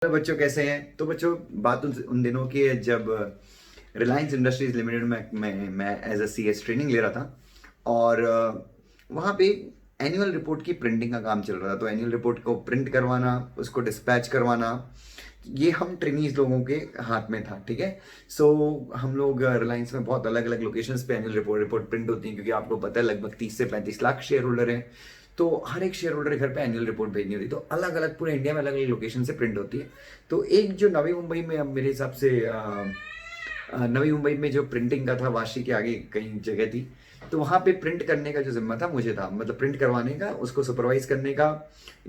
Hello बच्चों, कैसे हैं? तो बच्चों, बात उन दिनों की है जब रिलायंस इंडस्ट्रीज लिमिटेड में मैं एज अ CS ट्रेनिंग ले रहा था। और वहाँ पे एनुअल रिपोर्ट की प्रिंटिंग का काम चल रहा था। तो एनुअल रिपोर्ट को प्रिंट करवाना, उसको डिस्पैच करवाना, ये हम ट्रेनीज लोगों के हाथ में था। ठीक है। सो हम लोग रिलायंस में बहुत अलग अलग लोकेशंस पे एनुअल रिपोर्ट प्रिंट होती है, क्योंकि आपको पता है लगभग 30 से 35 लाख शेयर होल्डर हैं। तो हर एक शेयर होल्डर के घर पे एनुअल रिपोर्ट भेजनी होती है। तो अलग अलग पूरे इंडिया में अलग अलग लोकेशन से प्रिंट होती है। तो एक जो नवी मुंबई में, अब मेरे हिसाब से नवी मुंबई में जो प्रिंटिंग का था, वाशी के आगे कहीं जगह थी। तो वहाँ पे प्रिंट करने का जो जिम्मा था मुझे था, मतलब प्रिंट करवाने का, उसको सुपरवाइज करने का,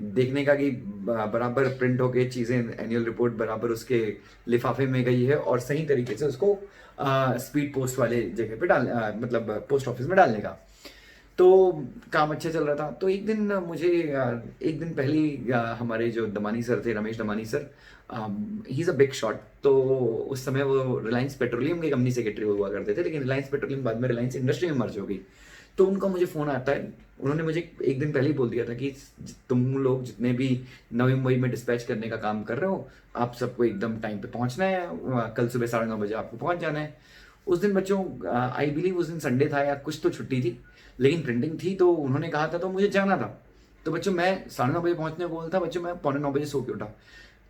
देखने का कि बराबर प्रिंट होके चीज़ें, एनुअल रिपोर्ट बराबर उसके लिफाफे में गई है, और सही तरीके से उसको स्पीड पोस्ट वाले जगह पे मतलब पोस्ट ऑफिस में डालने का। तो काम अच्छा चल रहा था। तो एक दिन मुझे एक दिन पहले ही हमारे जो दमानी सर थे, Ramesh Damani sir, he is a big shot. तो उस समय वो रिलायंस पेट्रोलियम की कंपनी सेक्रेटरी हुआ करते थे, लेकिन रिलायंस पेट्रोलियम बाद में रिलायंस इंडस्ट्री में मर्ज हो गई। तो उनका मुझे फ़ोन आता है। उन्होंने मुझे एक दिन पहले ही बोल दिया था कि तुम लोग जितने भी नवी मुंबई में डिस्पैच करने का काम कर रहे हो, आप सबको एकदम टाइम पे पहुंचना है। कल सुबह 9:30 बजे आपको पहुंच जाना है। उस दिन बच्चों, आई बिलीव उस दिन संडे था या कुछ तो छुट्टी थी, लेकिन प्रिंटिंग थी। तो उन्होंने कहा था, तो मुझे जाना था। तो बच्चों, मैं 9:30 बजे पहुंचने को बोला था। बच्चों, मैं 8:45 सो के उठा।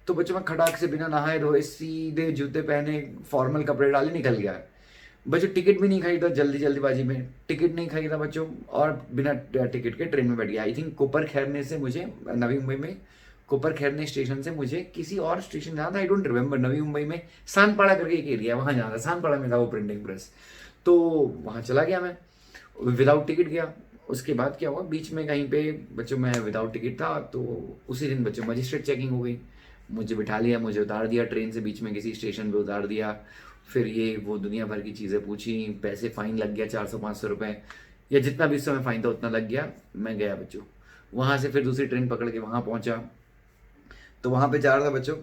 तो बच्चों, मैं खटाक से बिना नहाए धोए, सीधे जूते पहने, फॉर्मल कपड़े डाले, निकल गया। बच्चों, टिकट भी नहीं खरीदा, जल्दीबाजी में टिकट नहीं खरीदा बच्चों, और बिना टिकट के ट्रेन में बैठ गया। आई थिंक कोपर खैरने से मुझे, नवी मुंबई में कोपर खैरने स्टेशन से मुझे किसी और स्टेशन जाना था, I don't remember. Navi Mumbai में सानपाड़ा करके एक एरिया, वहाँ जाना था। सानपाड़ा में था वो प्रिंटिंग प्रेस। तो वहाँ चला गया मैं, विदाउट टिकट गया। उसके बाद क्या हुआ, बीच में कहीं पे बच्चों मैं विदाउट टिकट था। तो उसी दिन बच्चों मजिस्ट्रेट चेकिंग हो गई। मुझे बिठा लिया, मुझे उतार दिया ट्रेन से, बीच में किसी स्टेशन पे उतार दिया। फिर ये वो दुनिया भर की चीज़ें पूछी, पैसे, फाइन लग गया 400-500 रुपये, या जितना भी उस समय फाइन था उतना लग गया। मैं गया बच्चों, वहाँ से फिर दूसरी ट्रेन पकड़ के वहाँ पहुँचा। तो वहाँ पे जा रहा था बच्चों,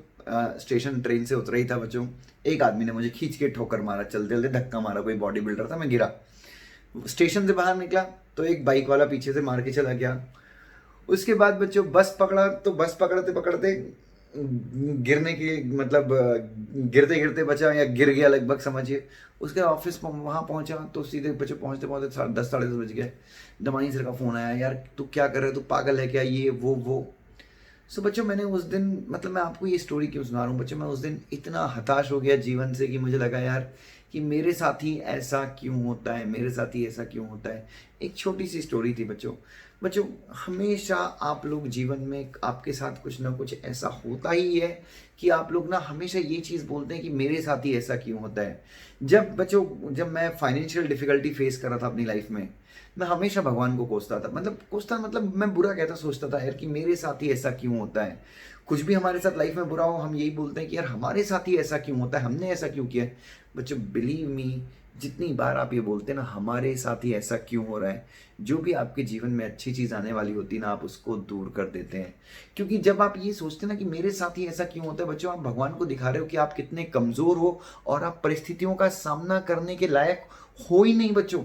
स्टेशन ट्रेन से उतरा ही था बच्चों, एक आदमी ने मुझे खींच के ठोकर मारा, चलते चलते धक्का मारा। कोई बॉडी बिल्डर था, मैं गिरा। स्टेशन से बाहर निकला तो एक बाइक वाला पीछे से मार के चला गया। उसके बाद बच्चों बस पकड़ा, तो बस पकड़ते पकड़ते गिरने की, मतलब गिरते गिरते बचा, या गिर गया लगभग, समझिए। उसके ऑफिस वहाँ पहुंचा तो सीधे बच्चों पहुंचते पहुंचते 10, 10:30 बज गए। दमानी सर का फ़ोन आया, यार तू क्या कर रहे हो, तू पागल है क्या, ये वो। सो बच्चों, मैंने उस दिन, मतलब मैं आपको ये स्टोरी क्यों सुना रहा हूँ बच्चों, मैं उस दिन इतना हताश हो गया जीवन से कि मुझे लगा यार कि मेरे साथ ही ऐसा क्यों होता है, मेरे साथ ही ऐसा क्यों होता है। एक छोटी सी स्टोरी थी बच्चों। बच्चों, हमेशा आप लोग जीवन में, आपके साथ कुछ ना कुछ ऐसा होता ही है कि आप लोग ना हमेशा ये चीज़ बोलते हैं कि मेरे साथ ही ऐसा क्यों होता है। जब बच्चों, जब मैं फाइनेंशियल डिफिकल्टी फेस कर रहा था अपनी लाइफ में, मैं हमेशा भगवान को कोसता था। मतलब कोसता, मतलब मैं बुरा कहता, सोचता था यार कि मेरे साथ ही ऐसा क्यों होता है। कुछ भी हमारे साथ लाइफ में बुरा हो, हम यही बोलते हैं कि यार हमारे साथ ही ऐसा क्यों होता है, हमने ऐसा क्यों किया है। बच्चों, बिलीव मी, जितनी बार आप ये बोलते हैं ना हमारे साथ ही ऐसा क्यों हो रहा है, जो भी आपके जीवन में अच्छी चीज़ आने वाली होती है ना, आप उसको दूर कर देते हैं। क्योंकि जब आप ये सोचते हैं ना कि मेरे साथ ही ऐसा क्यों होता है, बच्चों आप भगवान को दिखा रहे हो कि आप कितने कमज़ोर हो, और आप परिस्थितियों का सामना करने के लायक हो ही नहीं बच्चों।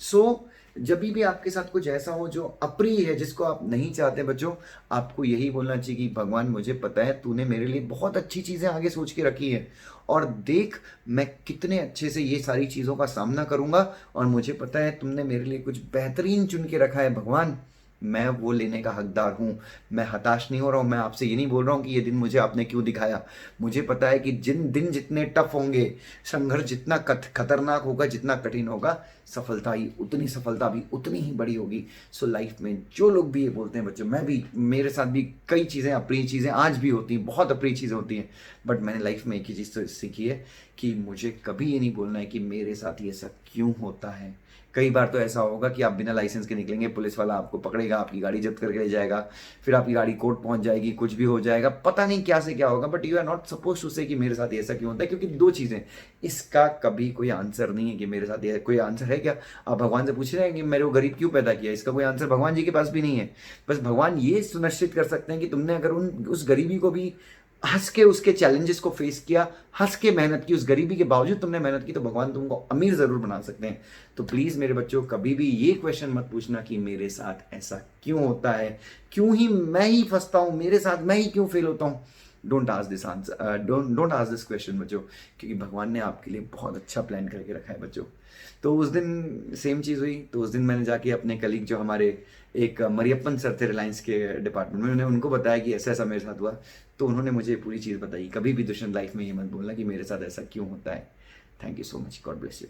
सो जब भी आपके साथ कुछ ऐसा हो जो अप्रिय है, जिसको आप नहीं चाहते बच्चों, आपको यही बोलना चाहिए कि भगवान, मुझे पता है तूने मेरे लिए बहुत अच्छी चीज़ें आगे सोच के रखी है, और देख मैं कितने अच्छे से ये सारी चीज़ों का सामना करूंगा, और मुझे पता है तुमने मेरे लिए कुछ बेहतरीन चुन के रखा है भगवान, मैं वो लेने का हकदार हूँ। मैं हताश नहीं हो रहा हूँ, मैं आपसे ये नहीं बोल रहा हूँ कि ये दिन मुझे आपने क्यों दिखाया। मुझे पता है कि जिन दिन जितने टफ होंगे, संघर्ष जितना खतरनाक होगा, जितना कठिन होगा, सफलता भी उतनी ही बड़ी होगी। सो लाइफ में जो लोग भी ये बोलते हैं बच्चों, मैं भी, मेरे साथ भी कई चीज़ें, अप्रिय चीज़ें आज भी होती हैं, बहुत अप्रिय चीज़ें होती हैं, बट मैंने लाइफ में एक ही चीज़ तो सीखी है कि मुझे कभी ये नहीं बोलना है कि मेरे साथ ही ऐसा क्यों होता है। कई बार तो ऐसा होगा कि आप बिना लाइसेंस के निकलेंगे, पुलिस वाला आपको पकड़ेगा, आपकी गाड़ी जब्त करके ले जाएगा, फिर आपकी गाड़ी कोर्ट पहुंच जाएगी, कुछ भी हो जाएगा, पता नहीं क्या से क्या होगा, but you are not suppose to say कि मेरे साथ ऐसा क्यों होता है। क्योंकि दो चीज़ें, इसका कभी कोई आंसर नहीं है कि मेरे साथ कोई आंसर है क्या। आप भगवान से पूछ रहे हैं कि मेरे को गरीब क्यों पैदा किया, इसका कोई आंसर भगवान जी के पास भी नहीं है। बस भगवान ये सुनिश्चित कर सकते हैं कि तुमने अगर उस गरीबी को भी हंस के, उसके चैलेंजेस को फेस किया, हंस के मेहनत की, उस गरीबी के बावजूद तुमने मेहनत की, तो भगवान तुमको अमीर जरूर बना सकते हैं। तो प्लीज मेरे बच्चों, कभी भी ये क्वेश्चन मत पूछना कि मेरे साथ ऐसा क्यों होता है, क्यों ही मैं ही फंसता हूं, मेरे साथ मैं ही क्यों फेल होता हूं। Don't ask this answer, don't ask this question बच्चों, क्योंकि भगवान ने आपके लिए बहुत अच्छा प्लान करके रखा है बच्चों। तो उस दिन सेम चीज़ हुई। तो उस दिन मैंने जाके अपने कलीग जो हमारे एक मरियप्पन सर थे रिलायंस के डिपार्टमेंट में, मैंने उनको बताया कि ऐसा ऐसा मेरे साथ हुआ। तो उन्होंने मुझे पूरी चीज़ बताई। कभी भी दुष्यंत लाइफ में ये मत बोलना कि मेरे साथ ऐसा क्यों होता है। Thank you so much, God bless you.